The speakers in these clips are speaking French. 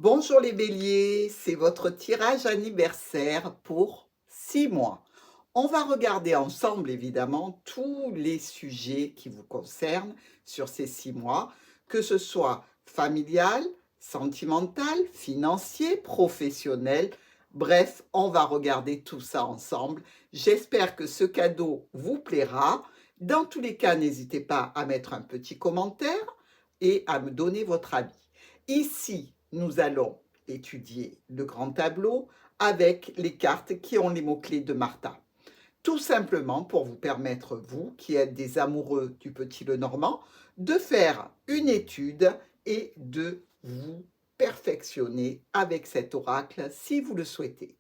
Bonjour les béliers, c'est votre tirage anniversaire pour 6 mois. On va regarder ensemble évidemment tous les sujets qui vous concernent sur ces 6 mois, que ce soit familial, sentimental, financier, professionnel. Bref, on va regarder tout ça ensemble. J'espère que ce cadeau vous plaira. Dans tous les cas, n'hésitez pas à mettre un petit commentaire et à me donner votre avis. Ici, nous allons étudier le grand tableau avec les cartes qui ont les mots-clés de Martha. Tout simplement pour vous permettre, vous qui êtes des amoureux du Petit Lenormand, de faire une étude et de vous perfectionner avec cet oracle si vous le souhaitez.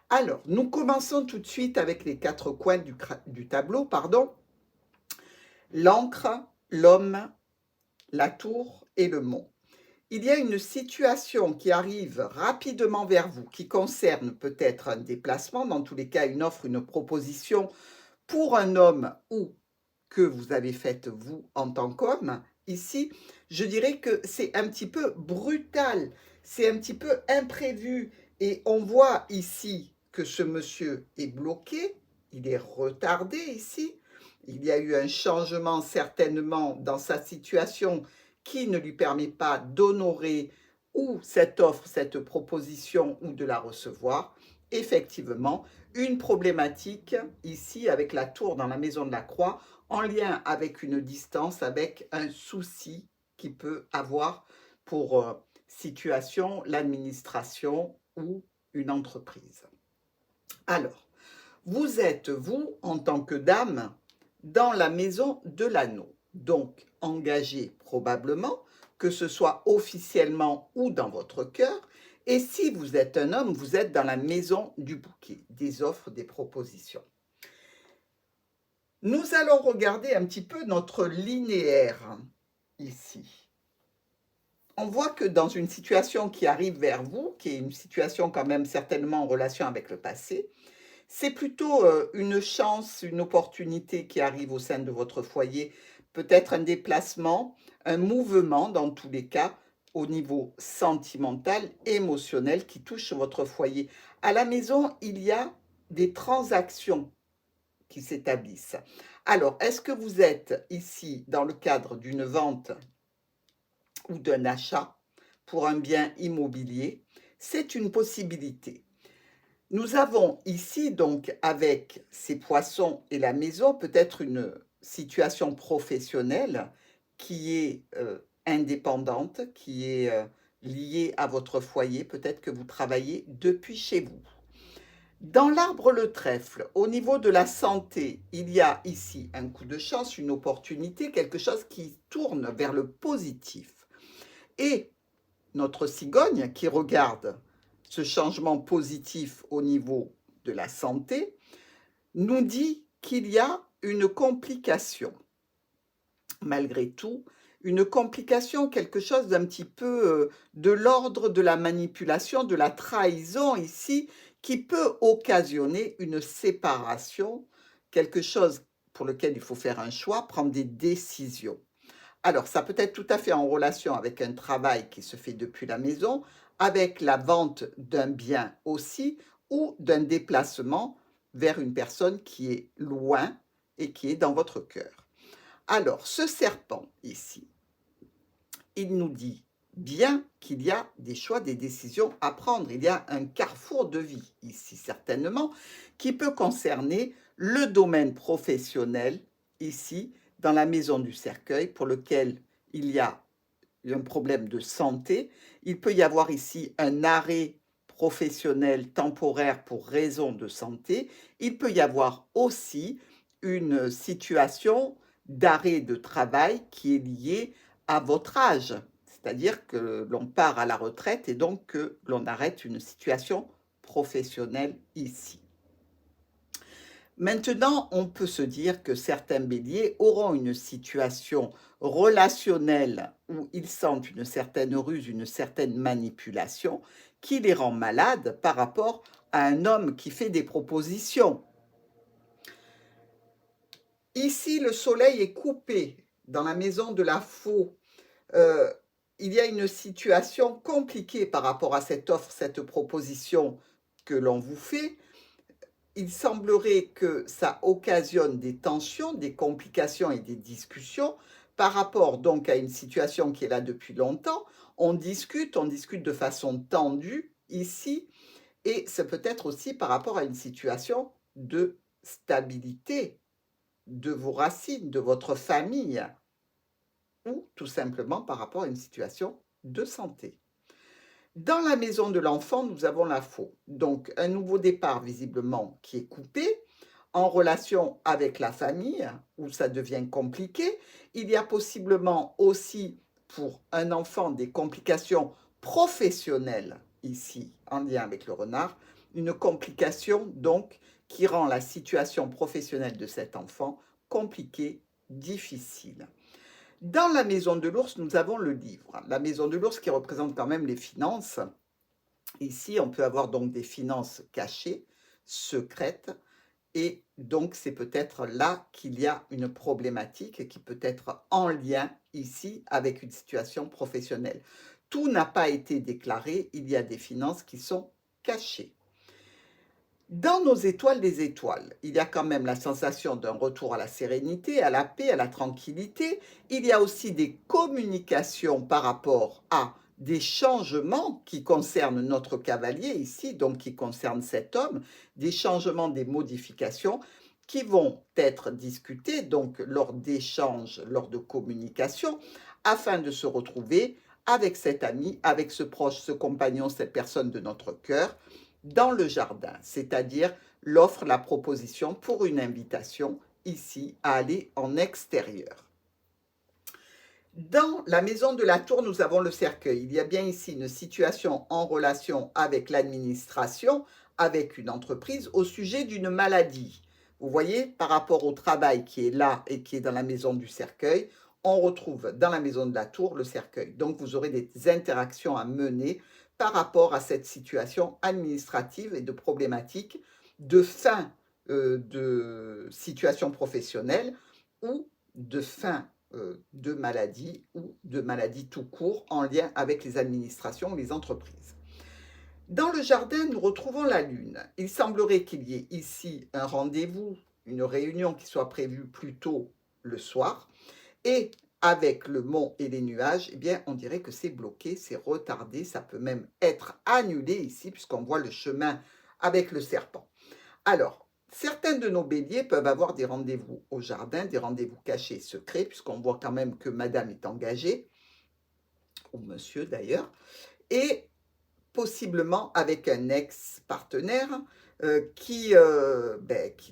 Alors, nous commençons tout de suite avec les 4 coins du tableau, l'encre, l'homme, la tour et le mont. Il y a une situation qui arrive rapidement vers vous, qui concerne peut-être un déplacement, dans tous les cas une offre, une proposition pour un homme ou que vous avez faite vous en tant qu'homme. Ici, je dirais que c'est un petit peu brutal, c'est un petit peu imprévu et on voit ici que ce monsieur est bloqué, il est retardé ici. Il y a eu un changement certainement dans sa situation qui ne lui permet pas d'honorer ou cette offre, cette proposition ou de la recevoir. Effectivement, une problématique ici avec la tour dans la maison de la croix en lien avec une distance, avec un souci qui peut avoir pour situation l'administration ou une entreprise. Alors, vous êtes, vous, en tant que dame, dans la maison de l'anneau, donc engagé probablement, que ce soit officiellement ou dans votre cœur. Et si vous êtes un homme, vous êtes dans la maison du bouquet, des offres, des propositions. Nous allons regarder un petit peu notre linéaire ici. On voit que dans une situation qui arrive vers vous, qui est une situation quand même certainement en relation avec le passé, c'est plutôt une chance, une opportunité qui arrive au sein de votre foyer, peut-être un déplacement, un mouvement dans tous les cas, au niveau sentimental, émotionnel, qui touche votre foyer. À la maison, il y a des transactions qui s'établissent. Alors, est-ce que vous êtes ici dans le cadre d'une vente ou d'un achat pour un bien immobilier? C'est une possibilité. Nous avons ici donc avec ces poissons et la maison peut-être une situation professionnelle qui est indépendante, qui est liée à votre foyer, peut-être que vous travaillez depuis chez vous. Dans l'arbre le trèfle, au niveau de la santé, il y a ici un coup de chance, une opportunité, quelque chose qui tourne vers le positif. Et notre cigogne qui regarde ce changement positif au niveau de la santé nous dit qu'il y a une complication. Malgré tout, une complication, quelque chose d'un petit peu de l'ordre de la manipulation, de la trahison ici, qui peut occasionner une séparation, quelque chose pour lequel il faut faire un choix, prendre des décisions. Alors, ça peut être tout à fait en relation avec un travail qui se fait depuis la maison, avec la vente d'un bien aussi, ou d'un déplacement vers une personne qui est loin et qui est dans votre cœur. Alors, ce serpent ici, il nous dit bien qu'il y a des choix, des décisions à prendre. Il y a un carrefour de vie ici, certainement, qui peut concerner le domaine professionnel, ici, dans la maison du cercueil, pour lequel il y a un problème de santé. Il peut y avoir ici un arrêt professionnel temporaire pour raison de santé. Il peut y avoir aussi une situation d'arrêt de travail qui est liée à votre âge, c'est-à-dire que l'on part à la retraite et donc que l'on arrête une situation professionnelle ici. Maintenant, on peut se dire que certains béliers auront une situation relationnelle où ils sentent une certaine ruse, une certaine manipulation qui les rend malades par rapport à un homme qui fait des propositions. Ici, le soleil est coupé dans la maison de la faux. Euh, il y a une situation compliquée par rapport à cette offre, cette proposition que l'on vous fait. Il semblerait que ça occasionne des tensions, des complications et des discussions par rapport donc à une situation qui est là depuis longtemps. On discute de façon tendue ici, et c'est peut-être aussi par rapport à une situation de stabilité de vos racines, de votre famille, ou tout simplement par rapport à une situation de santé. Dans la maison de l'enfant, nous avons la faux. Donc, un nouveau départ visiblement qui est coupé en relation avec la famille, où ça devient compliqué. Il y a possiblement aussi pour un enfant des complications professionnelles ici, en lien avec le renard, une complication donc qui rend la situation professionnelle de cet enfant compliquée, difficile. Dans la maison de l'ours, nous avons le livre. La maison de l'ours qui représente quand même les finances. Ici, on peut avoir donc des finances cachées, secrètes, et donc c'est peut-être là qu'il y a une problématique qui peut être en lien ici avec une situation professionnelle. Tout n'a pas été déclaré, il y a des finances qui sont cachées. Dans nos étoiles des étoiles, il y a quand même la sensation d'un retour à la sérénité, à la paix, à la tranquillité. Il y a aussi des communications par rapport à des changements qui concernent notre cavalier ici, donc qui concernent cet homme, des changements, des modifications qui vont être discutés donc lors d'échanges, lors de communications, afin de se retrouver avec cet ami, avec ce proche, ce compagnon, cette personne de notre cœur, dans le jardin, c'est-à-dire l'offre, la proposition pour une invitation ici à aller en extérieur. Dans la maison de la tour, nous avons le cercueil. Il y a bien ici une situation en relation avec l'administration, avec une entreprise, au sujet d'une maladie. Vous voyez, par rapport au travail qui est là et qui est dans la maison du cercueil, on retrouve dans la maison de la tour le cercueil. Donc, vous aurez des interactions à mener par rapport à cette situation administrative et de problématiques de fin de situation professionnelle ou de fin de maladie ou de maladie tout court en lien avec les administrations ou les entreprises. Dans le jardin, nous retrouvons la lune. Il semblerait qu'il y ait ici un rendez-vous, une réunion qui soit prévue plus tôt le soir, et avec le mont et les nuages, eh bien, on dirait que c'est bloqué, c'est retardé, ça peut même être annulé ici, puisqu'on voit le chemin avec le serpent. Alors, certains de nos béliers peuvent avoir des rendez-vous au jardin, des rendez-vous cachés, secrets, puisqu'on voit quand même que madame est engagée, ou monsieur d'ailleurs, et possiblement avec un ex-partenaire qui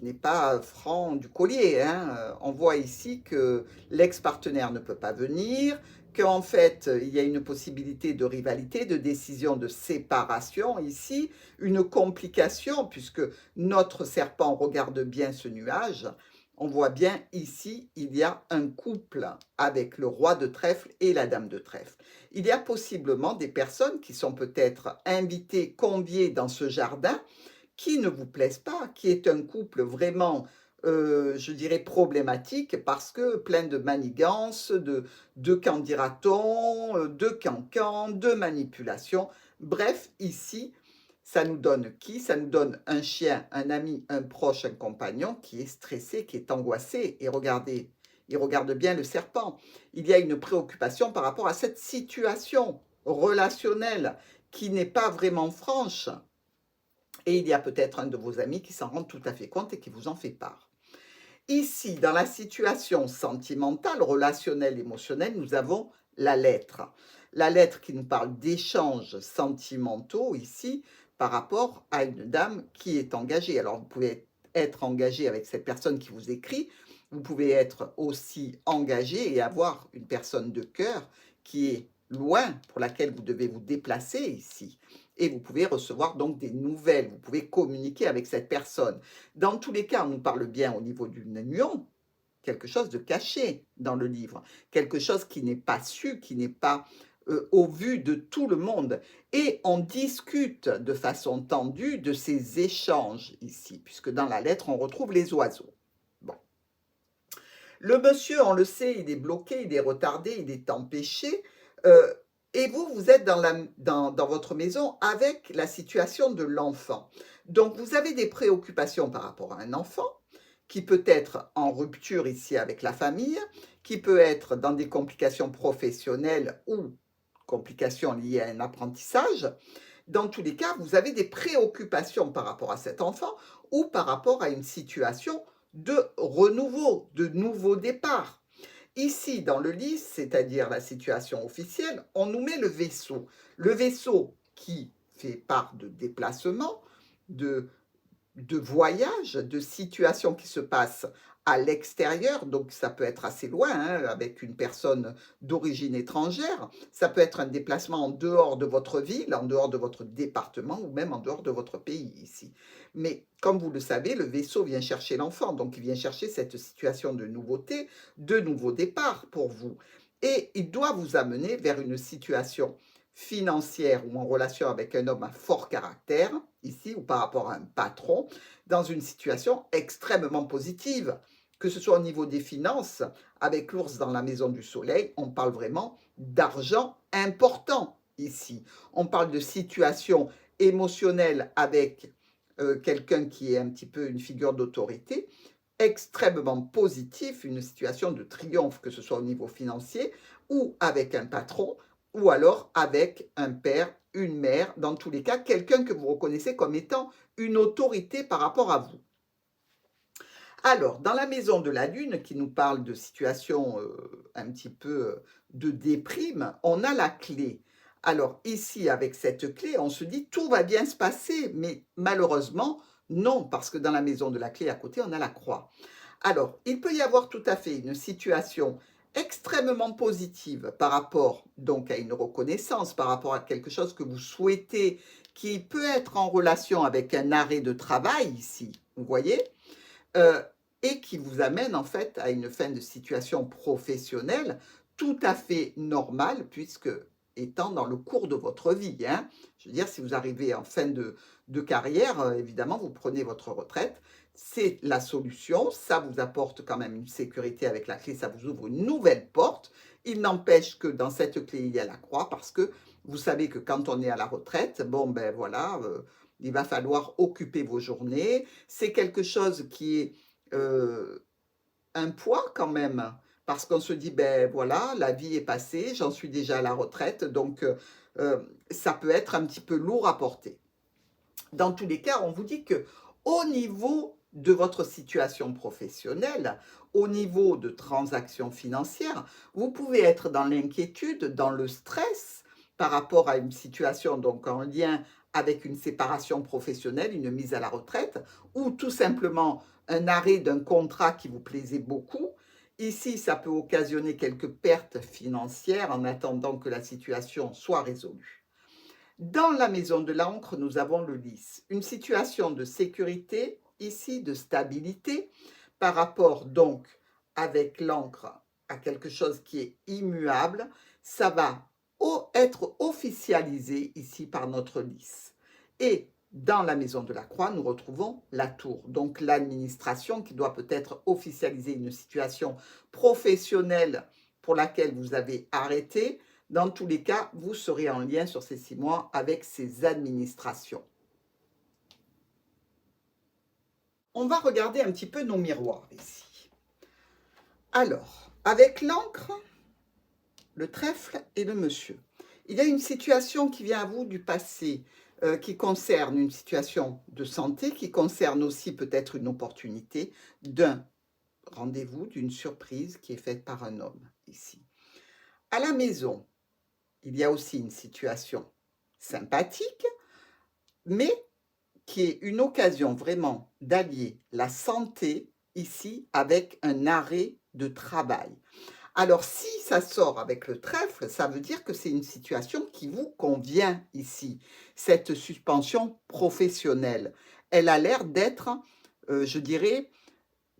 n'est pas franc du collier, hein. On voit ici que l'ex-partenaire ne peut pas venir, qu'en fait, il y a une possibilité de rivalité, de décision de séparation ici, une complication, puisque notre serpent regarde bien ce nuage. On voit bien ici, il y a un couple avec le roi de trèfle et la dame de trèfle. Il y a possiblement des personnes qui sont peut-être invitées, conviées dans ce jardin, qui ne vous plaisent pas, qui est un couple vraiment, je dirais, problématique parce que plein de manigances, de qu'en dira-t-on, de cancan, de manipulation. Bref, ici, ça nous donne qui? Ça nous donne un chien, un ami, un proche, un compagnon qui est stressé, qui est angoissé. Et regardez, il regarde bien le serpent. Il y a une préoccupation par rapport à cette situation relationnelle qui n'est pas vraiment franche. Et il y a peut-être un de vos amis qui s'en rend tout à fait compte et qui vous en fait part. Ici, dans la situation sentimentale, relationnelle, émotionnelle, nous avons la lettre. La lettre qui nous parle d'échanges sentimentaux ici par rapport à une dame qui est engagée. Alors, vous pouvez être engagé avec cette personne qui vous écrit. Vous pouvez être aussi engagé et avoir une personne de cœur qui est loin, pour laquelle vous devez vous déplacer ici. Et vous pouvez recevoir donc des nouvelles, vous pouvez communiquer avec cette personne. Dans tous les cas, on nous parle bien au niveau d'une union, quelque chose de caché dans le livre, quelque chose qui n'est pas su, qui n'est pas au vu de tout le monde. Et on discute de façon tendue de ces échanges ici, puisque dans la lettre, on retrouve les oiseaux. Bon. Le monsieur, on le sait, il est bloqué, il est retardé, il est empêché. Et vous, vous êtes dans votre maison avec la situation de l'enfant. Donc, vous avez des préoccupations par rapport à un enfant qui peut être en rupture ici avec la famille, qui peut être dans des complications professionnelles ou complications liées à un apprentissage. Dans tous les cas, vous avez des préoccupations par rapport à cet enfant ou par rapport à une situation de renouveau, de nouveau départ. Ici, dans le lys, c'est-à-dire la situation officielle, on nous met le vaisseau. Le vaisseau qui fait part de déplacement, de voyage, de situations qui se passent à l'extérieur, donc ça peut être assez loin, hein, avec une personne d'origine étrangère, ça peut être un déplacement en dehors de votre ville, en dehors de votre département ou même en dehors de votre pays ici. Mais comme vous le savez, le vaisseau vient chercher l'enfant, donc il vient chercher cette situation de nouveauté, de nouveau départ pour vous. Et il doit vous amener vers une situation financière ou en relation avec un homme à fort caractère, ici, ou par rapport à un patron, dans une situation extrêmement positive. Que ce soit au niveau des finances, avec l'ours dans la maison du soleil, on parle vraiment d'argent important ici. On parle de situation émotionnelle avec quelqu'un qui est un petit peu une figure d'autorité, extrêmement positif, une situation de triomphe, que ce soit au niveau financier ou avec un patron, ou alors avec un père, une mère, dans tous les cas, quelqu'un que vous reconnaissez comme étant une autorité par rapport à vous. Alors, dans la maison de la Lune, qui nous parle de situation un petit peu de déprime, on a la clé. Alors ici, avec cette clé, on se dit tout va bien se passer, mais malheureusement, non, parce que dans la maison de la clé à côté, on a la croix. Alors, il peut y avoir tout à fait une situation extrêmement positive par rapport donc à une reconnaissance, par rapport à quelque chose que vous souhaitez, qui peut être en relation avec un arrêt de travail ici, vous voyez, euh, et qui vous amène en fait à une fin de situation professionnelle tout à fait normale, puisque étant dans le cours de votre vie, hein. Je veux dire, si vous arrivez en fin de carrière, évidemment, vous prenez votre retraite, c'est la solution, ça vous apporte quand même une sécurité avec la clé, ça vous ouvre une nouvelle porte. Il n'empêche que dans cette clé, il y a la croix, parce que vous savez que quand on est à la retraite, bon ben voilà, il va falloir occuper vos journées. C'est quelque chose qui est un poids quand même, parce qu'on se dit, ben voilà, la vie est passée, j'en suis déjà à la retraite, donc ça peut être un petit peu lourd à porter. Dans tous les cas, on vous dit que au niveau de votre situation professionnelle, au niveau de transactions financières, vous pouvez être dans l'inquiétude, dans le stress par rapport à une situation donc en lien avec une séparation professionnelle, une mise à la retraite, ou tout simplement un arrêt d'un contrat qui vous plaisait beaucoup. Ici, ça peut occasionner quelques pertes financières en attendant que la situation soit résolue. Dans la maison de l'encre, nous avons le lys. Une situation de sécurité, ici de stabilité, par rapport donc avec l'encre à quelque chose qui est immuable, ça va être officialisé ici par notre lys. Et dans la maison de la croix, nous retrouvons la tour, donc l'administration qui doit peut-être officialiser une situation professionnelle pour laquelle vous avez arrêté. Dans tous les cas, vous serez en lien sur ces 6 mois avec ces administrations. On va regarder un petit peu nos miroirs ici. Alors, avec l'encre, le trèfle et le monsieur. Il y a une situation qui vient à vous du passé, qui concerne une situation de santé, qui concerne aussi peut-être une opportunité d'un rendez-vous, d'une surprise qui est faite par un homme ici. À la maison, il y a aussi une situation sympathique, mais qui est une occasion vraiment d'allier la santé ici avec un arrêt de travail. Alors, si ça sort avec le trèfle, ça veut dire que c'est une situation qui vous convient ici, cette suspension professionnelle. Elle a l'air d'être, je dirais,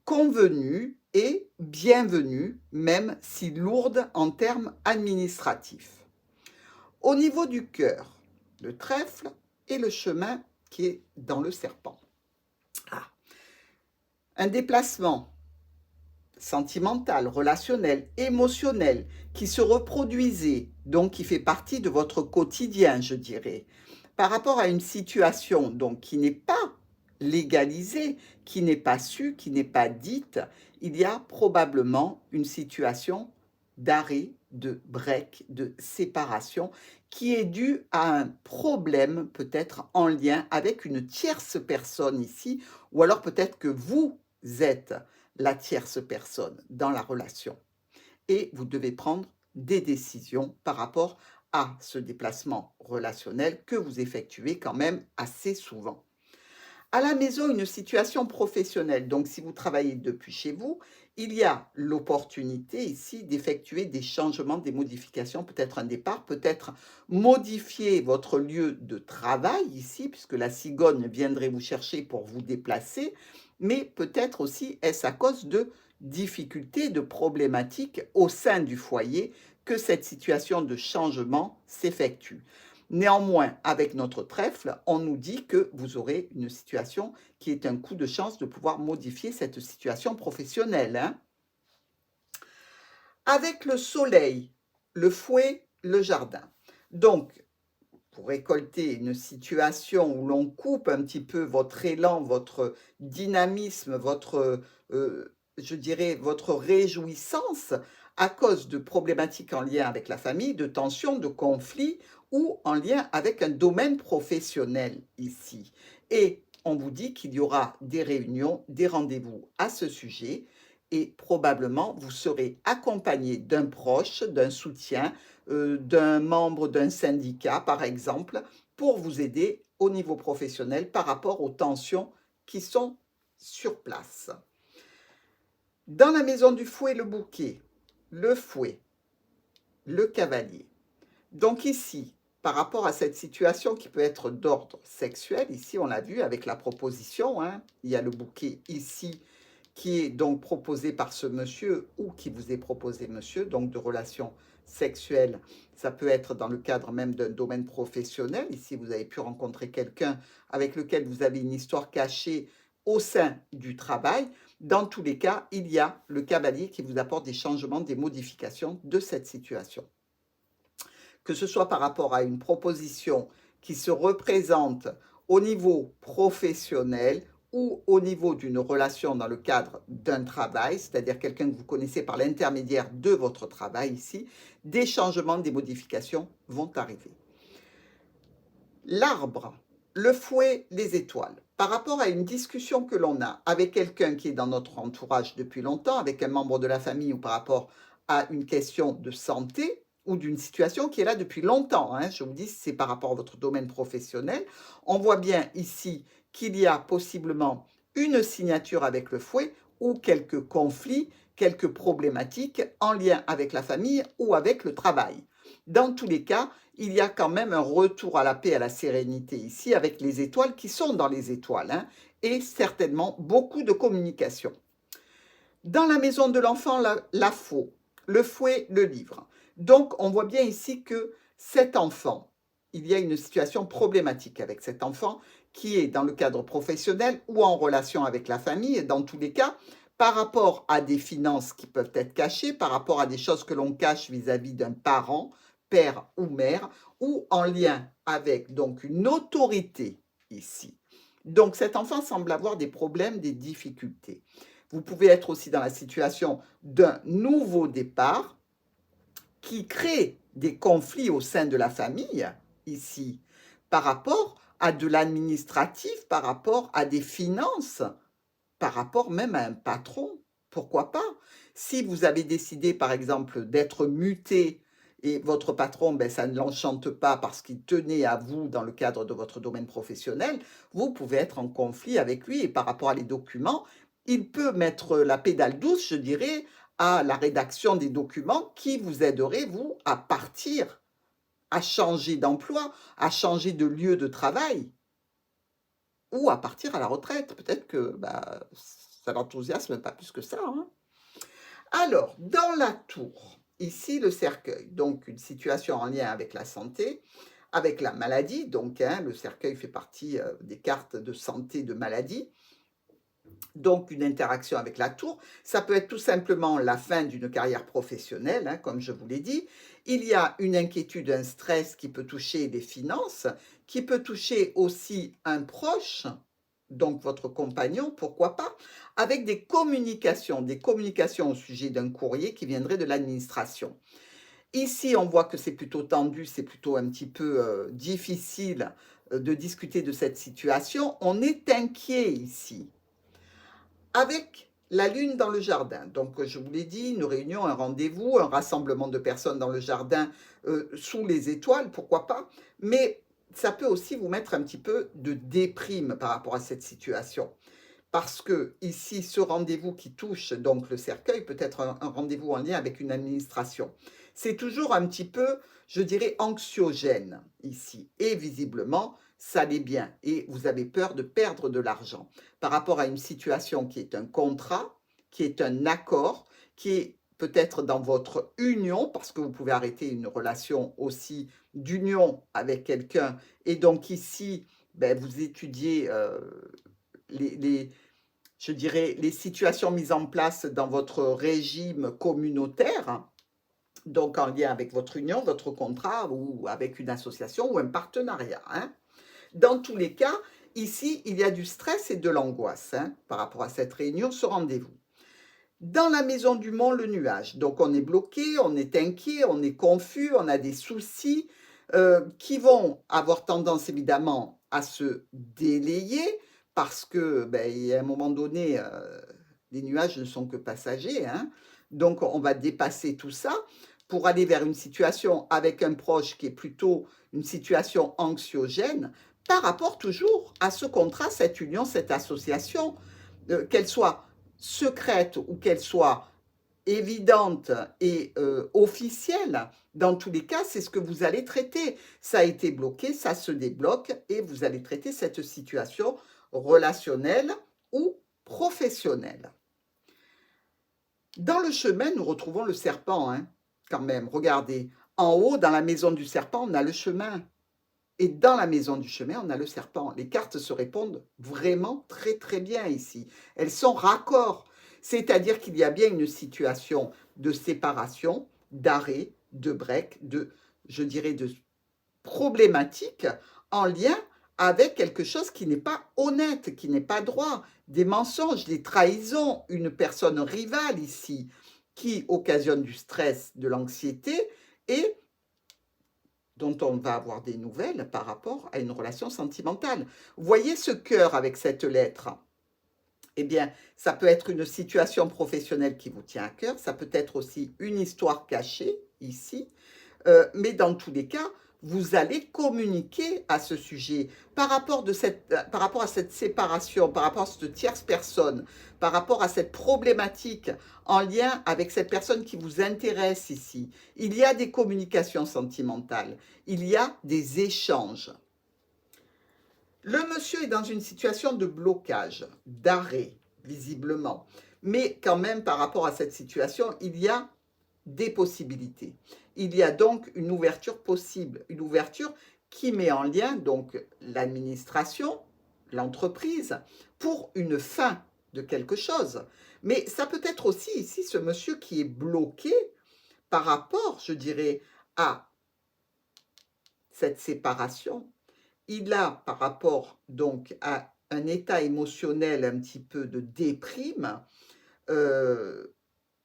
convenue et bienvenue, même si lourde en termes administratifs. Au niveau du cœur, le trèfle et le chemin qui est dans le serpent. Ah. Un déplacement sentimentale, relationnelle, émotionnelle, qui se reproduisait, donc qui fait partie de votre quotidien, je dirais, par rapport à une situation donc qui n'est pas légalisée, qui n'est pas su, qui n'est pas dite, il y a probablement une situation d'arrêt, de break, de séparation qui est due à un problème peut-être en lien avec une tierce personne ici, ou alors peut-être que vous êtes la tierce personne dans la relation et vous devez prendre des décisions par rapport à ce déplacement relationnel que vous effectuez quand même assez souvent. À la maison, une situation professionnelle. Donc, si vous travaillez depuis chez vous, il y a l'opportunité ici d'effectuer des changements, des modifications, peut-être un départ, peut-être modifier votre lieu de travail ici, puisque la cigogne viendrait vous chercher pour vous déplacer, mais peut-être aussi est-ce à cause de difficultés, de problématiques au sein du foyer que cette situation de changement s'effectue. Néanmoins, avec notre trèfle, on nous dit que vous aurez une situation qui est un coup de chance de pouvoir modifier cette situation professionnelle, hein. Avec le soleil, le fouet, le jardin. Donc, pour récolter une situation où l'on coupe un petit peu votre élan, votre dynamisme, votre, je dirais, votre réjouissance à cause de problématiques en lien avec la famille, de tensions, de conflits ou en lien avec un domaine professionnel ici. Et on vous dit qu'il y aura des réunions, des rendez-vous à ce sujet et probablement vous serez accompagné d'un proche, d'un soutien, d'un membre d'un syndicat, par exemple, pour vous aider au niveau professionnel par rapport aux tensions qui sont sur place. Dans la maison du fouet, le bouquet, le fouet, le cavalier. Donc ici, par rapport à cette situation qui peut être d'ordre sexuel, ici on l'a vu avec la proposition, hein, il y a le bouquet ici qui est donc proposé par ce monsieur ou qui vous est proposé monsieur, donc de relations sexuelles. Ça peut être dans le cadre même d'un domaine professionnel. Ici, vous avez pu rencontrer quelqu'un avec lequel vous avez une histoire cachée au sein du travail. Dans tous les cas, il y a le cavalier qui vous apporte des changements, des modifications de cette situation. Que ce soit par rapport à une proposition qui se représente au niveau professionnel ou au niveau d'une relation dans le cadre d'un travail, c'est-à-dire quelqu'un que vous connaissez par l'intermédiaire de votre travail ici, des changements, des modifications vont arriver. L'arbre, le fouet, les étoiles. Par rapport à une discussion que l'on a avec quelqu'un qui est dans notre entourage depuis longtemps, avec un membre de la famille ou par rapport à une question de santé ou d'une situation qui est là depuis longtemps, hein, je vous dis, c'est par rapport à votre domaine professionnel, on voit bien ici qu'il y a possiblement une signature avec le fouet ou quelques conflits, quelques problématiques en lien avec la famille ou avec le travail. Dans tous les cas, il y a quand même un retour à la paix, à la sérénité ici, avec les étoiles qui sont dans les étoiles, hein, et certainement beaucoup de communication. Dans la maison de l'enfant, la faux, le fouet, le livre. Donc, on voit bien ici que cet enfant, il y a une situation problématique avec cet enfant qui est dans le cadre professionnel ou en relation avec la famille, et dans tous les cas, par rapport à des finances qui peuvent être cachées, par rapport à des choses que l'on cache vis-à-vis d'un parent, père ou mère, ou en lien avec donc une autorité ici. Donc cet enfant semble avoir des problèmes, des difficultés. Vous pouvez être aussi dans la situation d'un nouveau départ qui crée des conflits au sein de la famille, ici, par rapport à de l'administratif, par rapport à des finances, par rapport même à un patron. Pourquoi pas? Si vous avez décidé, par exemple, d'être muté et votre patron, ben, ça ne l'enchante pas parce qu'il tenait à vous dans le cadre de votre domaine professionnel, vous pouvez être en conflit avec lui et par rapport à les documents, il peut mettre la pédale douce, je dirais, à la rédaction des documents qui vous aideraient, vous, à partir, à changer d'emploi, à changer de lieu de travail ou à partir à la retraite. Peut-être que bah, ça l'enthousiasme pas plus que ça, hein. Alors, dans la tour, ici le cercueil, donc une situation en lien avec la santé, avec la maladie, donc hein, le cercueil fait partie des cartes de santé de maladie. Donc, une interaction avec la tour, ça peut être tout simplement la fin d'une carrière professionnelle, hein, comme je vous l'ai dit. Il y a une inquiétude, un stress qui peut toucher les finances, qui peut toucher aussi un proche, donc votre compagnon, pourquoi pas, avec des communications au sujet d'un courrier qui viendrait de l'administration. Ici, on voit que c'est plutôt tendu, c'est plutôt un petit peu difficile de discuter de cette situation. On est inquiet ici avec la lune dans le jardin. Donc, je vous l'ai dit, une réunion, un rendez-vous, un rassemblement de personnes dans le jardin, sous les étoiles, pourquoi pas. Mais ça peut aussi vous mettre un petit peu de déprime par rapport à cette situation. Parce que ici, ce rendez-vous qui touche donc le cercueil peut être un rendez-vous en lien avec une administration. C'est toujours un petit peu, je dirais, anxiogène ici. Et visiblement, ça l'est bien. Et vous avez peur de perdre de l'argent par rapport à une situation qui est un contrat, qui est un accord, qui est peut-être dans votre union, parce que vous pouvez arrêter une relation aussi d'union avec quelqu'un. Et donc ici, ben, vous étudiez les, je dirais, les situations mises en place dans votre régime communautaire, donc en lien avec votre union, votre contrat ou avec une association ou un partenariat, hein. Dans tous les cas, ici, il y a du stress et de l'angoisse, hein, par rapport à cette réunion, ce rendez-vous. Dans la maison du mont, le nuage. Donc on est bloqué, on est inquiet, on est confus, on a des soucis qui vont avoir tendance évidemment à se délayer parce que ben, il y a un moment donné, les nuages ne sont que passagers, hein. Donc on va dépasser tout ça pour aller vers une situation avec un proche qui est plutôt une situation anxiogène par rapport toujours à ce contrat, cette union, cette association, qu'elle soit secrète ou qu'elle soit évidente et officielle, dans tous les cas, c'est ce que vous allez traiter. Ça a été bloqué, ça se débloque et vous allez traiter cette situation relationnelle ou professionnelle. Dans le chemin, nous retrouvons le serpent, hein, quand même. Regardez, en haut, dans la maison du serpent, on a le chemin. Et dans la maison du chemin, on a le serpent. Les cartes se répondent vraiment très très bien ici. Elles sont raccord. C'est-à-dire qu'il y a bien une situation de séparation, d'arrêt, de break, je dirais, de problématique en lien avec quelque chose qui n'est pas honnête, qui n'est pas droit, des mensonges, des trahisons, une personne rivale ici qui occasionne du stress, de l'anxiété et dont on va avoir des nouvelles par rapport à une relation sentimentale. Voyez ce cœur avec cette lettre. Eh bien, ça peut être une situation professionnelle qui vous tient à cœur, ça peut être aussi une histoire cachée ici, mais dans tous les cas, vous allez communiquer à ce sujet par rapport à cette séparation, par rapport à cette tierce personne, par rapport à cette problématique en lien avec cette personne qui vous intéresse ici. Il y a des communications sentimentales, il y a des échanges. Le monsieur est dans une situation de blocage, d'arrêt, visiblement. Mais quand même, par rapport à cette situation, il y a des possibilités. Il y a donc une ouverture possible, une ouverture qui met en lien donc l'administration, l'entreprise, pour une fin de quelque chose. Mais ça peut être aussi ici ce monsieur qui est bloqué par rapport, je dirais, à cette séparation. Il a par rapport donc à un état émotionnel un petit peu de déprime,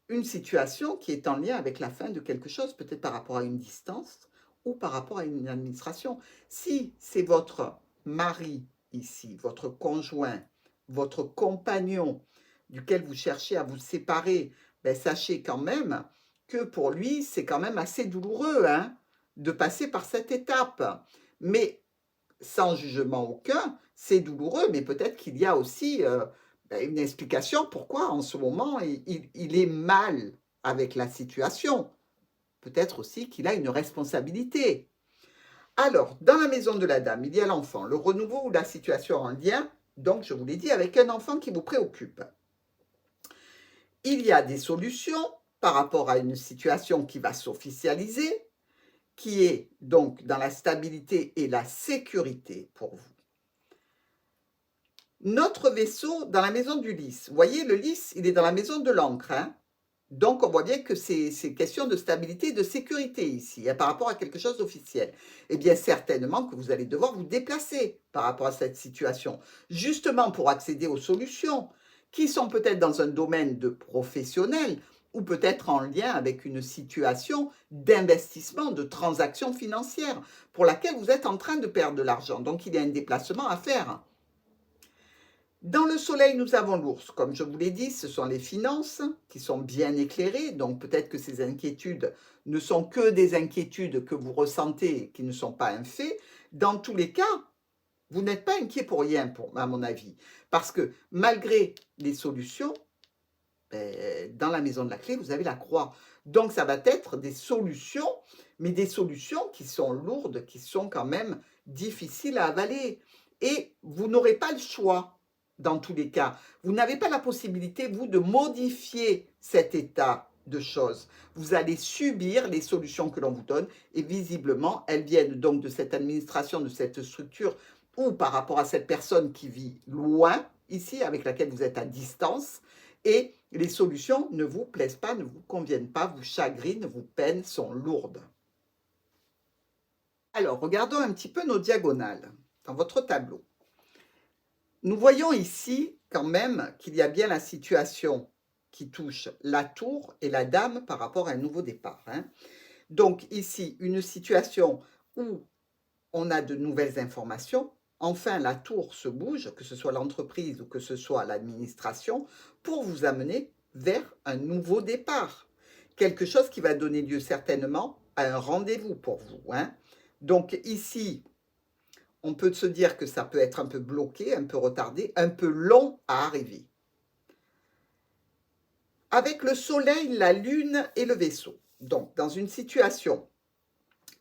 une situation qui est en lien avec la fin de quelque chose, peut-être par rapport à une distance ou par rapport à une administration. Si c'est votre mari ici, votre conjoint, votre compagnon duquel vous cherchez à vous séparer, ben sachez quand même que pour lui, c'est quand même assez douloureux, hein, de passer par cette étape. Mais sans jugement aucun, c'est douloureux, mais peut-être qu'il y a aussi une explication pourquoi en ce moment il est mal avec la situation. Peut-être aussi qu'il a une responsabilité. Alors, dans la maison de la dame, il y a l'enfant, le renouveau ou la situation en lien, donc je vous l'ai dit, avec un enfant qui vous préoccupe. Il y a des solutions par rapport à une situation qui va s'officialiser, qui est donc dans la stabilité et la sécurité pour vous. Notre vaisseau dans la maison du lys. Vous voyez, le lys, il est dans la maison de l'encre, hein. Donc, on voit bien que c'est question de stabilité et de sécurité ici, hein, par rapport à quelque chose d'officiel. Eh bien, certainement que vous allez devoir vous déplacer par rapport à cette situation, justement pour accéder aux solutions, qui sont peut-être dans un domaine de professionnel ou peut-être en lien avec une situation d'investissement, de transaction financière, pour laquelle vous êtes en train de perdre de l'argent. Donc, il y a un déplacement à faire. Dans le soleil, nous avons l'ours. Comme je vous l'ai dit, ce sont les finances qui sont bien éclairées. Donc peut-être que ces inquiétudes ne sont que des inquiétudes que vous ressentez, qui ne sont pas un fait. Dans tous les cas, vous n'êtes pas inquiet pour rien, à mon avis. Parce que malgré les solutions, dans la maison de la clé, vous avez la croix. Donc ça va être des solutions, mais des solutions qui sont lourdes, qui sont quand même difficiles à avaler. Et vous n'aurez pas le choix dans tous les cas. Vous n'avez pas la possibilité, vous, de modifier cet état de choses. Vous allez subir les solutions que l'on vous donne et visiblement, elles viennent donc de cette administration, de cette structure ou par rapport à cette personne qui vit loin, ici, avec laquelle vous êtes à distance, et les solutions ne vous plaisent pas, ne vous conviennent pas, vous chagrinent, vous peinent, sont lourdes. Alors, regardons un petit peu nos diagonales dans votre tableau. Nous voyons ici quand même qu'il y a bien la situation qui touche la tour et la dame par rapport à un nouveau départ, hein. Donc ici, une situation où on a de nouvelles informations. Enfin, la tour se bouge, que ce soit l'entreprise ou que ce soit l'administration, pour vous amener vers un nouveau départ. Quelque chose qui va donner lieu certainement à un rendez-vous pour vous, hein. Donc ici, on peut se dire que ça peut être un peu bloqué, un peu retardé, un peu long à arriver. Avec le soleil, la lune et le vaisseau. Donc, dans une situation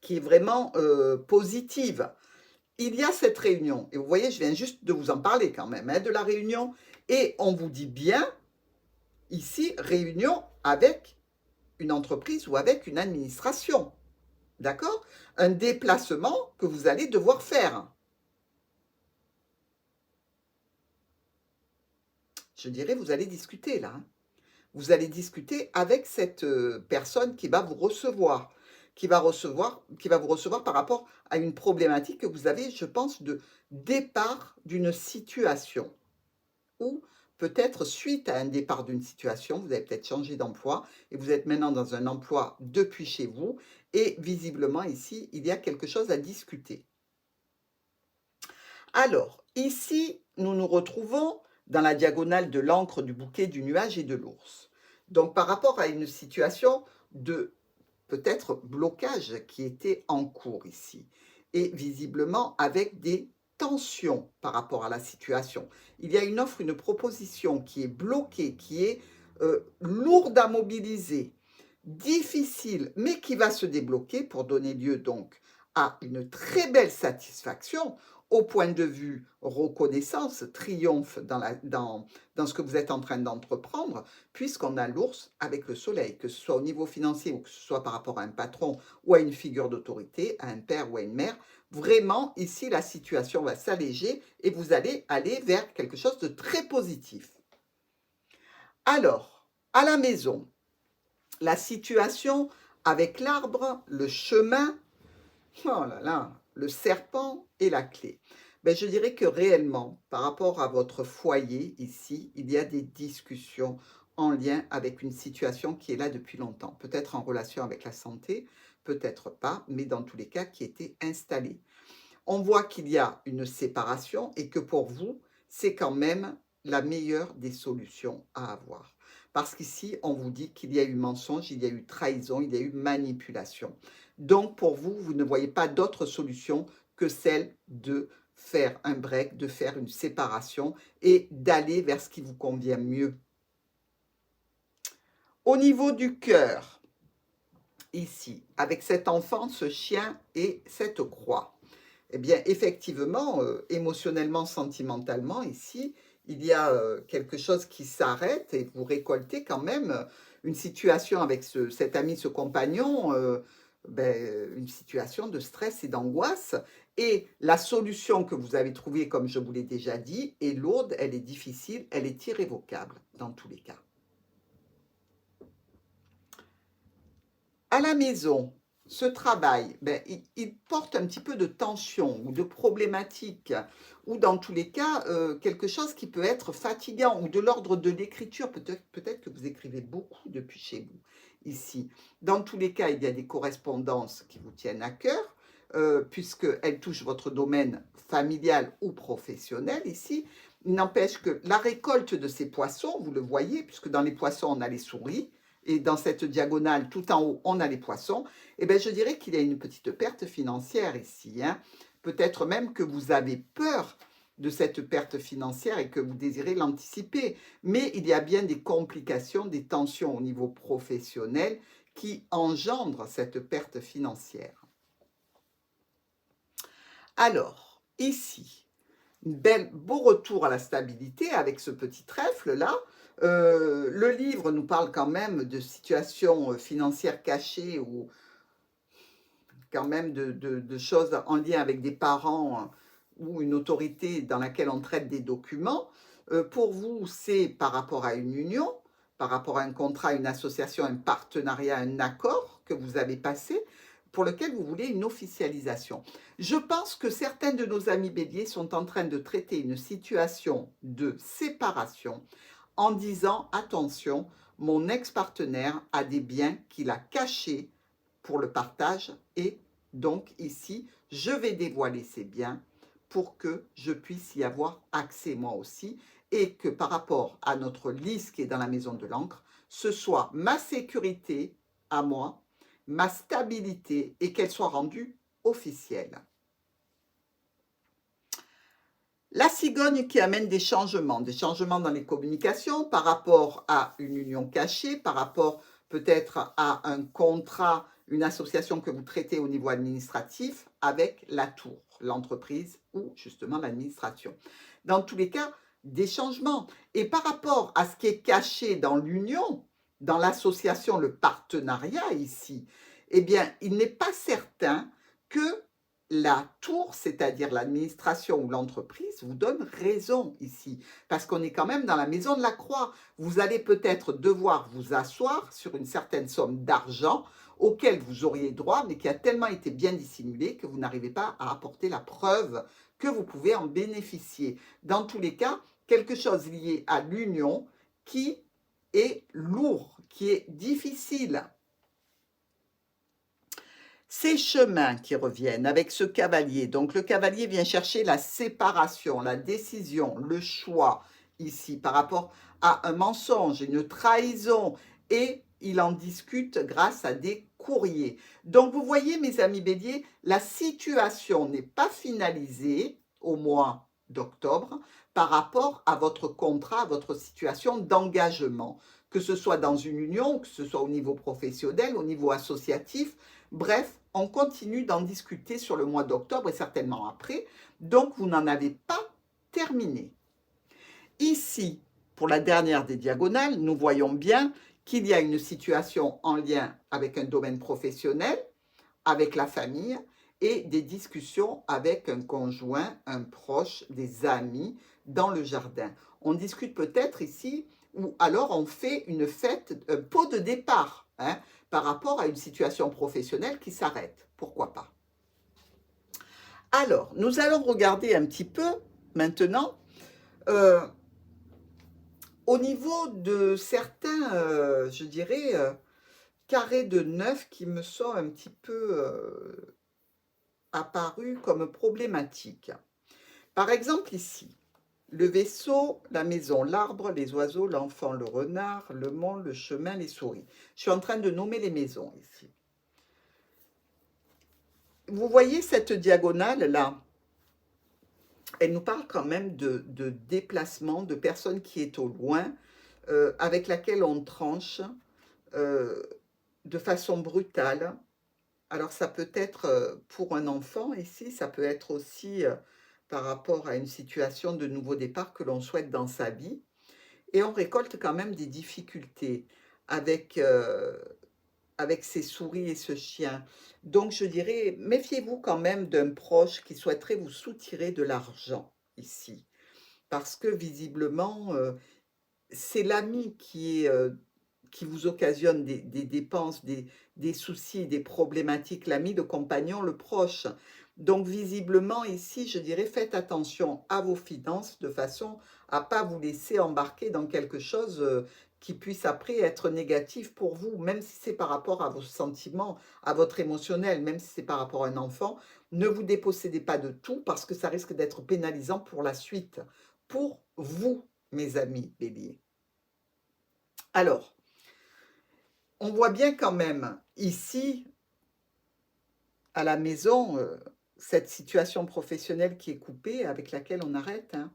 qui est vraiment positive, il y a cette réunion. Et vous voyez, je viens juste de vous en parler quand même, hein, de la réunion. Et on vous dit bien, ici, réunion avec une entreprise ou avec une administration. D'accord? Un déplacement que vous allez devoir faire. Je dirais, vous allez discuter là, hein. Vous allez discuter avec cette personne qui va vous recevoir, qui va vous recevoir par rapport à une problématique que vous avez, je pense, de départ d'une situation. Ou peut-être suite à un départ d'une situation, vous avez peut-être changé d'emploi et vous êtes maintenant dans un emploi depuis chez vous et visiblement ici, il y a quelque chose à discuter. Alors, ici, nous nous retrouvons dans la diagonale de l'encre, du bouquet, du nuage et de l'ours. Donc, par rapport à une situation de peut-être blocage qui était en cours ici, et visiblement avec des tensions par rapport à la situation. Il y a une offre, une proposition qui est bloquée, qui est lourde à mobiliser, difficile, mais qui va se débloquer pour donner lieu donc à une très belle satisfaction au point de vue reconnaissance, triomphe dans ce que vous êtes en train d'entreprendre, puisqu'on a l'ours avec le soleil, que ce soit au niveau financier ou que ce soit par rapport à un patron ou à une figure d'autorité, à un père ou à une mère. Vraiment, ici, la situation va s'alléger et vous allez aller vers quelque chose de très positif. Alors, à la maison, la situation avec l'arbre, le chemin, oh là là, le serpent et la clé. Ben, je dirais que réellement, par rapport à votre foyer ici, il y a des discussions en lien avec une situation qui est là depuis longtemps. Peut-être en relation avec la santé, peut-être pas, mais dans tous les cas qui était installée. On voit qu'il y a une séparation et que pour vous, c'est quand même la meilleure des solutions à avoir. Parce qu'ici, on vous dit qu'il y a eu mensonge, il y a eu trahison, il y a eu manipulation. Donc, pour vous, vous ne voyez pas d'autre solution que celle de faire un break, de faire une séparation et d'aller vers ce qui vous convient mieux. Au niveau du cœur, ici, avec cet enfant, ce chien et cette croix, eh bien, effectivement, émotionnellement, sentimentalement, ici, il y a quelque chose qui s'arrête et vous récoltez quand même une situation avec cet ami, ce compagnon, une situation de stress et d'angoisse. Et la solution que vous avez trouvée, comme je vous l'ai déjà dit, est lourde, elle est difficile, elle est irrévocable dans tous les cas. À la maison, ce travail, ben, il porte un petit peu de tension ou de problématique, ou dans tous les cas, quelque chose qui peut être fatigant, ou de l'ordre de l'écriture. Peut-être que vous écrivez beaucoup depuis chez vous, ici. Dans tous les cas, il y a des correspondances qui vous tiennent à cœur, puisqu'elles touchent votre domaine familial ou professionnel, ici. Il n'empêche que la récolte de ces poissons, vous le voyez, puisque dans les poissons, on a les souris, et dans cette diagonale, tout en haut, on a les poissons, eh bien, je dirais qu'il y a une petite perte financière ici, hein. Peut-être même que vous avez peur de cette perte financière et que vous désirez l'anticiper. Mais il y a bien des complications, des tensions au niveau professionnel qui engendrent cette perte financière. Alors, ici, beau retour à la stabilité avec ce petit trèfle-là. Le livre nous parle quand même de situations financières cachées ou quand même de choses en lien avec des parents ou une autorité dans laquelle on traite des documents. Pour vous, c'est par rapport à une union, par rapport à un contrat, une association, un partenariat, un accord que vous avez passé, pour lequel vous voulez une officialisation. Je pense que certains de nos amis béliers sont en train de traiter une situation de séparation en disant, attention, mon ex-partenaire a des biens qu'il a cachés pour le partage et donc ici, je vais dévoiler ces biens pour que je puisse y avoir accès moi aussi et que par rapport à notre liste qui est dans la maison de l'encre, ce soit ma sécurité à moi, ma stabilité et qu'elle soit rendue officielle. La cigogne qui amène des changements dans les communications par rapport à une union cachée, par rapport peut-être à un contrat, une association que vous traitez au niveau administratif avec la tour, l'entreprise ou justement l'administration. Dans tous les cas, des changements. Et par rapport à ce qui est caché dans l'union, dans l'association, le partenariat ici, eh bien, il n'est pas certain que la tour, c'est-à-dire l'administration ou l'entreprise, vous donne raison ici, parce qu'on est quand même dans la maison de la croix. Vous allez peut-être devoir vous asseoir sur une certaine somme d'argent auquel vous auriez droit, mais qui a tellement été bien dissimulé que vous n'arrivez pas à apporter la preuve que vous pouvez en bénéficier. Dans tous les cas, quelque chose lié à l'union qui est lourd, qui est difficile. Ces chemins qui reviennent avec ce cavalier, donc le cavalier vient chercher la séparation, la décision, le choix ici par rapport à un mensonge, une trahison, et il en discute grâce à des courriers. Donc vous voyez mes amis béliers, la situation n'est pas finalisée au mois d'octobre par rapport à votre contrat, à votre situation d'engagement, que ce soit dans une union, que ce soit au niveau professionnel, au niveau associatif. Bref, on continue d'en discuter sur le mois d'octobre et certainement après. Donc, vous n'en avez pas terminé. Ici, pour la dernière des diagonales, nous voyons bien qu'il y a une situation en lien avec un domaine professionnel, avec la famille et des discussions avec un conjoint, un proche, des amis dans le jardin. On discute peut-être ici ou alors on fait une fête, un pot de départ, hein, par rapport à une situation professionnelle qui s'arrête. Pourquoi pas? Alors, nous allons regarder un petit peu maintenant au niveau de certains, je dirais, carrés de 9 qui me sont un petit peu apparus comme problématiques. Par exemple ici, le vaisseau, la maison, l'arbre, les oiseaux, l'enfant, le renard, le mont, le chemin, les souris. Je suis en train de nommer les maisons ici. Vous voyez cette diagonale-là? Elle nous parle quand même de déplacement, de personnes qui est au loin, avec laquelle on tranche de façon brutale. Alors ça peut être pour un enfant ici, ça peut être aussi par rapport à une situation de nouveau départ que l'on souhaite dans sa vie. Et on récolte quand même des difficultés avec avec ces souris et ce chien. Donc je dirais, méfiez-vous quand même d'un proche qui souhaiterait vous soutirer de l'argent ici. Parce que visiblement, c'est l'ami qui vous occasionne des dépenses, des soucis, des problématiques, l'ami, le compagnon, le proche. Donc visiblement ici, je dirais, faites attention à vos finances de façon à ne pas vous laisser embarquer dans quelque chose qui puisse après être négatif pour vous, même si c'est par rapport à vos sentiments, à votre émotionnel, même si c'est par rapport à un enfant. Ne vous dépossédez pas de tout parce que ça risque d'être pénalisant pour la suite, pour vous, mes amis béliers. Alors, on voit bien quand même ici, à la maison, cette situation professionnelle qui est coupée, avec laquelle on arrête, hein.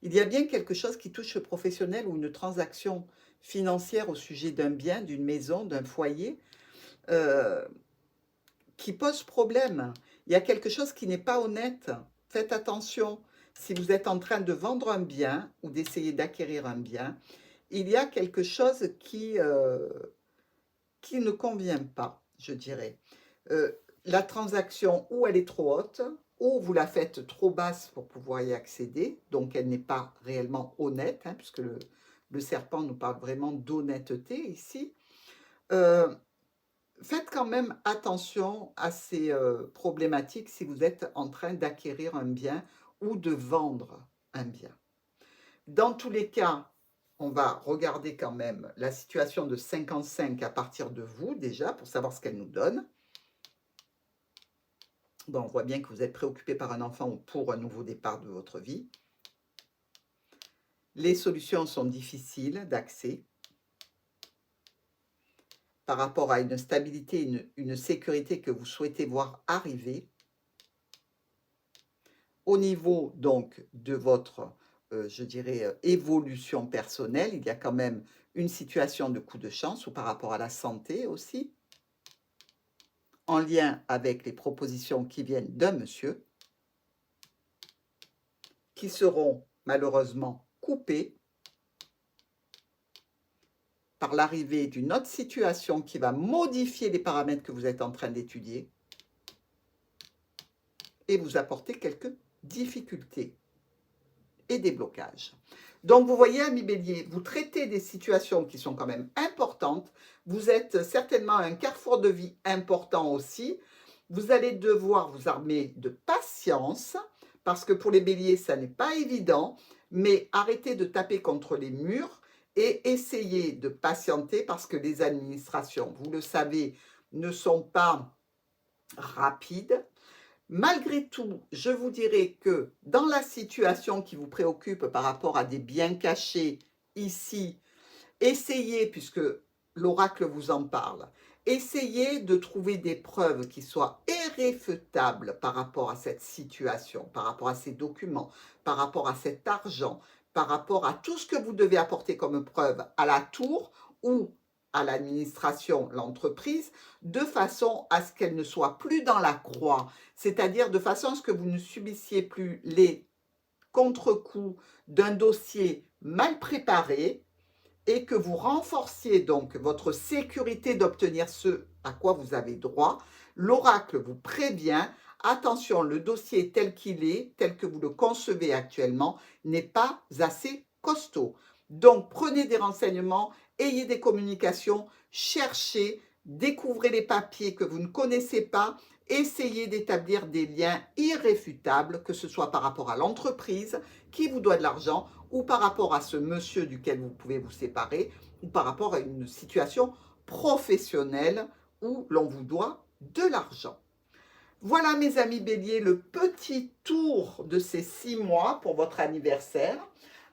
Il y a bien quelque chose qui touche le professionnel ou une transaction financière au sujet d'un bien, d'une maison, d'un foyer, euh, qui pose problème. Il y a quelque chose qui n'est pas honnête. Faites attention. Si vous êtes en train de vendre un bien ou d'essayer d'acquérir un bien, il y a quelque chose qui ne convient pas, je dirais. La transaction, ou elle est trop haute, ou vous la faites trop basse pour pouvoir y accéder, donc elle n'est pas réellement honnête, hein, puisque le serpent nous parle vraiment d'honnêteté ici. Faites quand même attention à ces problématiques si vous êtes en train d'acquérir un bien ou de vendre un bien. Dans tous les cas, on va regarder quand même la situation de 55 à partir de vous déjà pour savoir ce qu'elle nous donne. Bon, on voit bien que vous êtes préoccupé par un enfant ou pour un nouveau départ de votre vie. Les solutions sont difficiles d'accès par rapport à une stabilité, une sécurité que vous souhaitez voir arriver. Au niveau donc de votre, je dirais, évolution personnelle, il y a quand même une situation de coup de chance ou par rapport à la santé aussi, en lien avec les propositions qui viennent d'un monsieur, qui seront malheureusement coupées par l'arrivée d'une autre situation qui va modifier les paramètres que vous êtes en train d'étudier et vous apporter quelques difficultés et des blocages. Donc vous voyez, amis bélier, vous traitez des situations qui sont quand même importantes. Vous êtes certainement à un carrefour de vie important aussi. Vous allez devoir vous armer de patience parce que pour les béliers, ça n'est pas évident. Mais arrêtez de taper contre les murs et essayez de patienter parce que les administrations, vous le savez, ne sont pas rapides. Malgré tout, je vous dirais que dans la situation qui vous préoccupe par rapport à des biens cachés ici, essayez, puisque l'oracle vous en parle, essayez de trouver des preuves qui soient irréfutables par rapport à cette situation, par rapport à ces documents, par rapport à cet argent, par rapport à tout ce que vous devez apporter comme preuve à la tour ou à l'administration, l'entreprise, de façon à ce qu'elle ne soit plus dans la croix, c'est-à-dire de façon à ce que vous ne subissiez plus les contre-coups d'un dossier mal préparé, et que vous renforciez donc votre sécurité d'obtenir ce à quoi vous avez droit. L'oracle vous prévient, attention, le dossier tel qu'il est, tel que vous le concevez actuellement, n'est pas assez costaud. Donc prenez des renseignements, ayez des communications, cherchez, découvrez les papiers que vous ne connaissez pas, essayez d'établir des liens irréfutables, que ce soit par rapport à l'entreprise qui vous doit de l'argent ou par rapport à ce monsieur duquel vous pouvez vous séparer, ou par rapport à une situation professionnelle où l'on vous doit de l'argent. Voilà mes amis béliers, le petit tour de ces 6 mois pour votre anniversaire.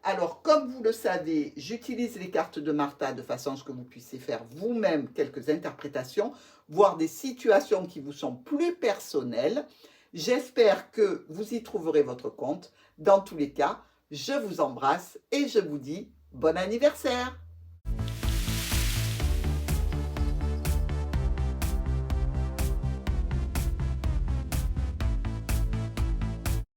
Alors, comme vous le savez, j'utilise les cartes de Martha de façon à ce que vous puissiez faire vous-même quelques interprétations, voir des situations qui vous sont plus personnelles. J'espère que vous y trouverez votre compte. Dans tous les cas, je vous embrasse et je vous dis bon anniversaire!